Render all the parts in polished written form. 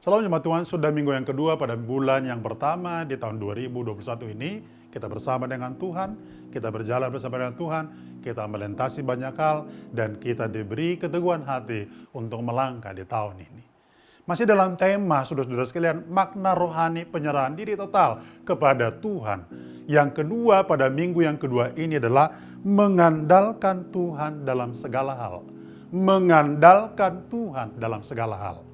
Salam jemaat Tuhan, sudah minggu yang kedua pada bulan yang pertama di tahun 2021 ini. Kita bersama dengan Tuhan, kita berjalan bersama dengan Tuhan, kita melintasi banyak hal, dan kita diberi keteguhan hati untuk melangkah di tahun ini. Masih dalam tema, saudara-saudara sekalian, makna rohani penyerahan diri total kepada Tuhan. Yang kedua pada minggu yang kedua ini adalah mengandalkan Tuhan dalam segala hal. Mengandalkan Tuhan dalam segala hal.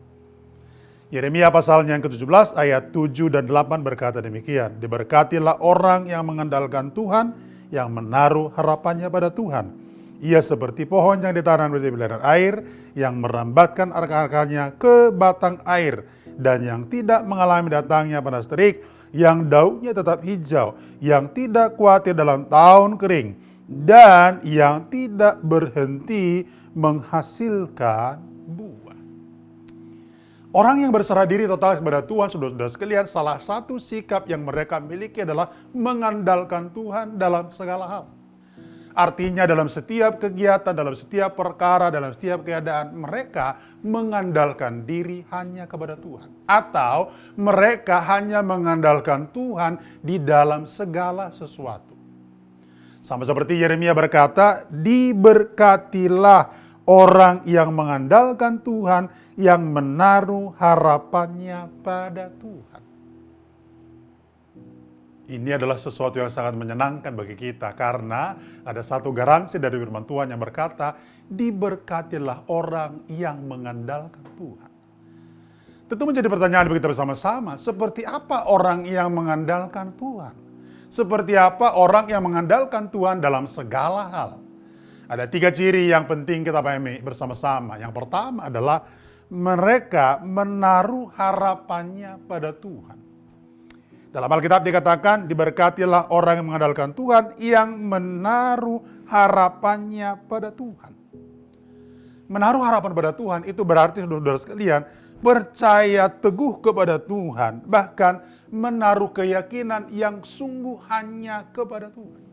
Yeremia pasalnya yang ke-17 ayat 7 dan 8 berkata demikian. Diberkatilah orang yang mengandalkan Tuhan, yang menaruh harapannya pada Tuhan. Ia seperti pohon yang ditanam di biliran air, yang merambatkan akar-akarnya ke batang air, dan yang tidak mengalami datangnya panas terik, yang daunnya tetap hijau, yang tidak khawatir dalam tahun kering, dan yang tidak berhenti menghasilkan buah. Orang yang berserah diri total kepada Tuhan, saudara-saudara sekalian, salah satu sikap yang mereka miliki adalah mengandalkan Tuhan dalam segala hal. Artinya dalam setiap kegiatan, dalam setiap perkara, dalam setiap keadaan, mereka mengandalkan diri hanya kepada Tuhan. Atau mereka hanya mengandalkan Tuhan di dalam segala sesuatu. Sama seperti Yeremia berkata, diberkatilah orang yang mengandalkan Tuhan, yang menaruh harapannya pada Tuhan. Ini adalah sesuatu yang sangat menyenangkan bagi kita, karena ada satu garansi dari firman Tuhan yang berkata, diberkatilah orang yang mengandalkan Tuhan. Tentu menjadi pertanyaan bagi kita bersama-sama, seperti apa orang yang mengandalkan Tuhan? Seperti apa orang yang mengandalkan Tuhan dalam segala hal? Ada 3 ciri yang penting kita pahami bersama-sama. Yang pertama adalah mereka menaruh harapannya pada Tuhan. Dalam Alkitab dikatakan, diberkatilah orang yang mengandalkan Tuhan, yang menaruh harapannya pada Tuhan. Menaruh harapan pada Tuhan itu berarti, saudara-saudara sekalian, percaya teguh kepada Tuhan, bahkan menaruh keyakinan yang sungguh hanya kepada Tuhan.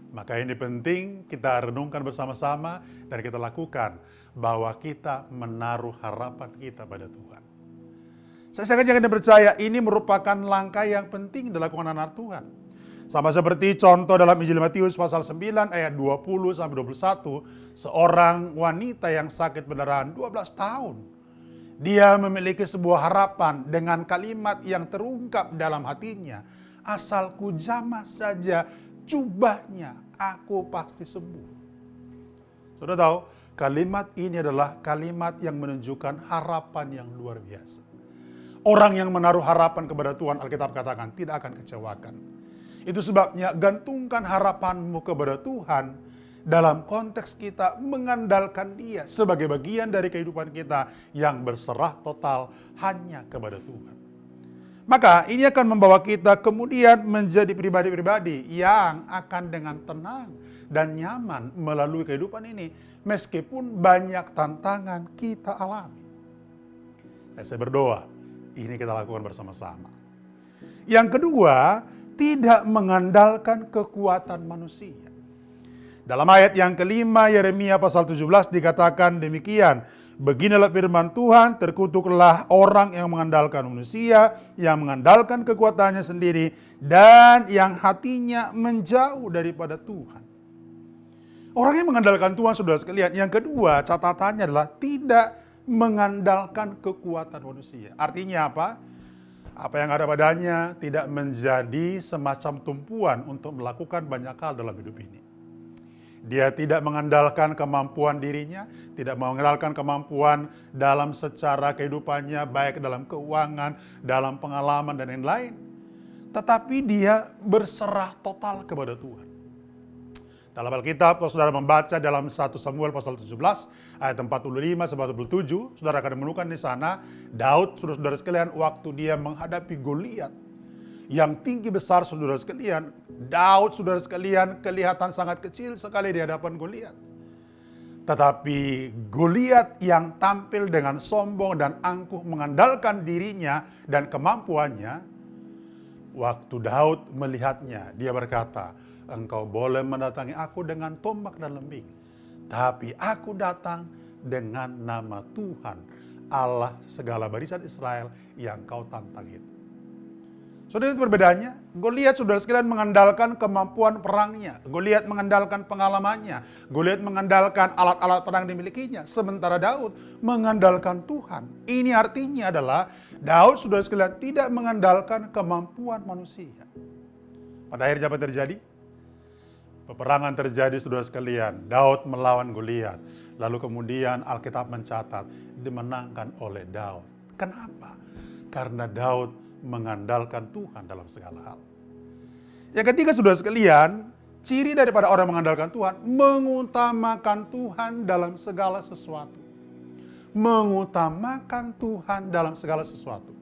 Maka ini penting kita renungkan bersama-sama dan kita lakukan, bahwa kita menaruh harapan kita pada Tuhan. Saya sangat yakin dan percaya ini merupakan langkah yang penting dilakukan anak Tuhan. Sama seperti contoh dalam Injil Matius pasal 9 ayat 20-21, seorang wanita yang sakit pendarahan 12 tahun. Dia memiliki sebuah harapan dengan kalimat yang terungkap dalam hatinya, asal ku jamah saja jubahnya, aku pasti sembuh. Sudah tahu, kalimat ini adalah kalimat yang menunjukkan harapan yang luar biasa. Orang yang menaruh harapan kepada Tuhan, Alkitab katakan, tidak akan kecewakan. Itu sebabnya gantungkan harapanmu kepada Tuhan dalam konteks kita mengandalkan Dia sebagai bagian dari kehidupan kita yang berserah total hanya kepada Tuhan. Maka ini akan membawa kita kemudian menjadi pribadi-pribadi yang akan dengan tenang dan nyaman melalui kehidupan ini, meskipun banyak tantangan kita alami. Saya berdoa, ini kita lakukan bersama-sama. Yang kedua, tidak mengandalkan kekuatan manusia. Dalam ayat yang kelima, Yeremia pasal 17 dikatakan demikian, beginilah firman Tuhan, terkutuklah orang yang mengandalkan manusia, yang mengandalkan kekuatannya sendiri, dan yang hatinya menjauh daripada Tuhan. Orang yang mengandalkan Tuhan, saudara sekalian, yang kedua catatannya adalah tidak mengandalkan kekuatan manusia. Artinya apa? Apa yang ada padanya tidak menjadi semacam tumpuan untuk melakukan banyak hal dalam hidup ini. Dia tidak mengandalkan kemampuan dirinya, tidak mengandalkan kemampuan dalam secara kehidupannya, baik dalam keuangan, dalam pengalaman, dan lain-lain. Tetapi dia berserah total kepada Tuhan. Dalam Alkitab, kalau saudara membaca dalam 1 Samuel pasal 17, ayat 45-47, saudara akan menemukan di sana, Daud, saudara-saudara sekalian, waktu dia menghadapi Goliat yang tinggi besar, saudara sekalian, Daud, saudara sekalian, kelihatan sangat kecil sekali di hadapan Goliat. Tetapi Goliat yang tampil dengan sombong dan angkuh mengandalkan dirinya dan kemampuannya, waktu Daud melihatnya, dia berkata, engkau boleh mendatangi aku dengan tombak dan lembing, tapi aku datang dengan nama Tuhan, Allah segala barisan Israel yang kau tantang itu. Saudara, itu perbedaannya. Goliat, saudara sekalian, mengandalkan kemampuan perangnya. Goliat mengandalkan pengalamannya. Goliat mengandalkan alat-alat perang yang dimilikinya. Sementara Daud mengandalkan Tuhan. Ini artinya adalah Daud, saudara sekalian, tidak mengandalkan kemampuan manusia. Pada akhirnya apa terjadi? Peperangan terjadi, saudara sekalian. Daud melawan Goliat. Lalu kemudian Alkitab mencatat dimenangkan oleh Daud. Kenapa? Karena Daud mengandalkan Tuhan dalam segala hal. Yang ketiga, saudara sekalian, ciri daripada orang mengandalkan Tuhan, mengutamakan Tuhan dalam segala sesuatu. Mengutamakan Tuhan dalam segala sesuatu.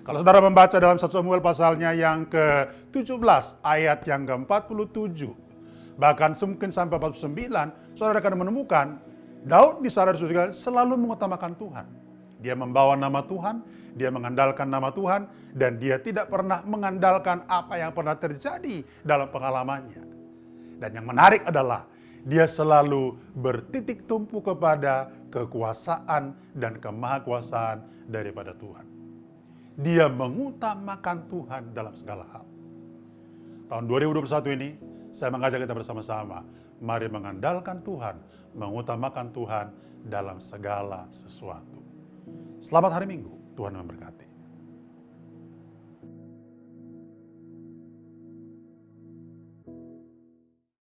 Kalau saudara membaca dalam 1 Samuel pasalnya yang ke-17, ayat yang ke-47, bahkan mungkin sampai 49, saudara akan menemukan Daud di sana selalu mengutamakan Tuhan. Dia membawa nama Tuhan, dia mengandalkan nama Tuhan, dan dia tidak pernah mengandalkan apa yang pernah terjadi dalam pengalamannya. Dan yang menarik adalah, dia selalu bertitik tumpu kepada kekuasaan dan kemahakuasaan daripada Tuhan. Dia mengutamakan Tuhan dalam segala hal. Tahun 2021 ini, saya mengajak kita bersama-sama, mari mengandalkan Tuhan, mengutamakan Tuhan dalam segala sesuatu. Selamat hari Minggu, Tuhan memberkati.